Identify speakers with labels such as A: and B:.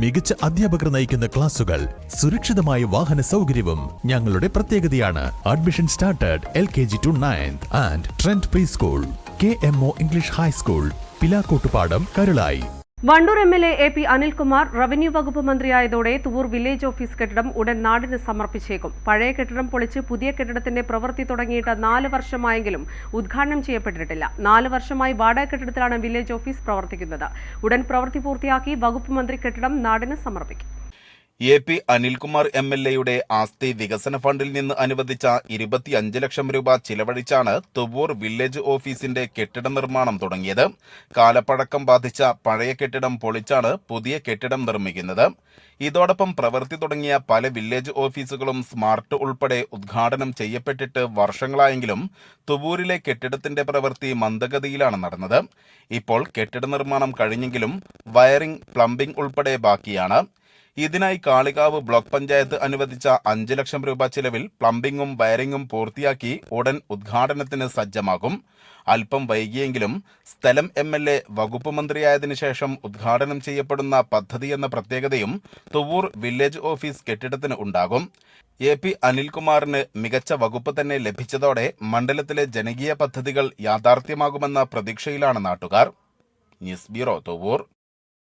A: മികച്ച അധ്യാപകർ നയിക്കുന്ന ക്ലാസുകൾ, സുരക്ഷിതമായ വാഹന സൗകര്യവും ഞങ്ങളുടെ പ്രത്യേകതയാണ്. Admission started LKG to 9th and trend pre school, KMO English high school, Pilakkottupadam, Karulai.
B: Wandoor MLA AP Anilkumar revenue വകുപ്പ് മന്ത്രിയായതോടെ തുവൂർ വില്ലേജ് ഓഫീസ് കെട്ടിടം ഉടൻ നാടിന് സമർപ്പിച്ചേക്കും. പഴയ കെട്ടിടം പൊളിച്ച് പുതിയ കെട്ടിടത്തിന്റെ പ്രവൃത്തി തുടങ്ങിയിട്ട് 4 വർഷമായെങ്കിലും ഉദ്ഘാടനം ചെയ്യപ്പെട്ടിട്ടില്ല. 4 വർഷമായി വാടക കെട്ടിടത്തിലാണ് വില്ലേജ് ഓഫീസ് പ്രവർത്തിക്കുന്നത്. ഉടൻ പ്രവൃത്തി പൂർത്തിയാക്കി വകുപ്പ് മന്ത്രി കെട്ടിടം നാടിന് സമർപ്പിക്കും.
C: AP അനിൽകുമാർ MLAയുടെ ആസ്തി വികസന ഫണ്ടിൽ നിന്ന് അനുവദിച്ച 25 ലക്ഷം രൂപ ചിലവഴിച്ചാണ് തുവൂർ വില്ലേജ് ഓഫീസിന്റെ കെട്ടിട നിർമ്മാണം തുടങ്ങിയത്. കാലപ്പഴക്കം ബാധിച്ച പഴയ കെട്ടിടം പൊളിച്ചാണ് പുതിയ കെട്ടിടം നിർമ്മിക്കുന്നത്. ഇതോടൊപ്പം പ്രവൃത്തി തുടങ്ങിയ പല വില്ലേജ് ഓഫീസുകളും സ്മാർട്ട് ഉൾപ്പെടെ ഉദ്ഘാടനം ചെയ്യപ്പെട്ടിട്ട് വർഷങ്ങളായെങ്കിലും തുവൂരിലെ കെട്ടിടത്തിന്റെ പ്രവൃത്തി മന്ദഗതിയിലാണ് നടന്നത്. ഇപ്പോൾ കെട്ടിട നിർമ്മാണം കഴിഞ്ഞെങ്കിലും വയറിംഗ്, പ്ലംബിംഗ് ഉൾപ്പെടെ ബാക്കിയാണ്. ഇതിനായി കാളികാവ് ബ്ലോക്ക് പഞ്ചായത്ത് അനുവദിച്ച 5 ലക്ഷം രൂപ ചിലവിൽ പ്ലംബിംഗും വയറിംഗും പൂർത്തിയാക്കി ഉടൻ ഉദ്ഘാടനത്തിന് സജ്ജമാകും. അല്പം വൈകിയെങ്കിലും സ്ഥലം MLA വകുപ്പ് മന്ത്രിയായതിനു ശേഷം ഉദ്ഘാടനം ചെയ്യപ്പെടുന്ന പദ്ധതി എന്ന പ്രത്യേകതയും തുവൂർ വില്ലേജ് ഓഫീസ് കെട്ടിടത്തിന് ഉണ്ടാകും. AP അനിൽകുമാറിന് മികച്ച വകുപ്പ് തന്നെ ലഭിച്ചതോടെ മണ്ഡലത്തിലെ ജനകീയ പദ്ധതികൾ യാഥാർത്ഥ്യമാകുമെന്ന പ്രതീക്ഷയിലാണ് നാട്ടുകാർ. News bureau, Thuvur.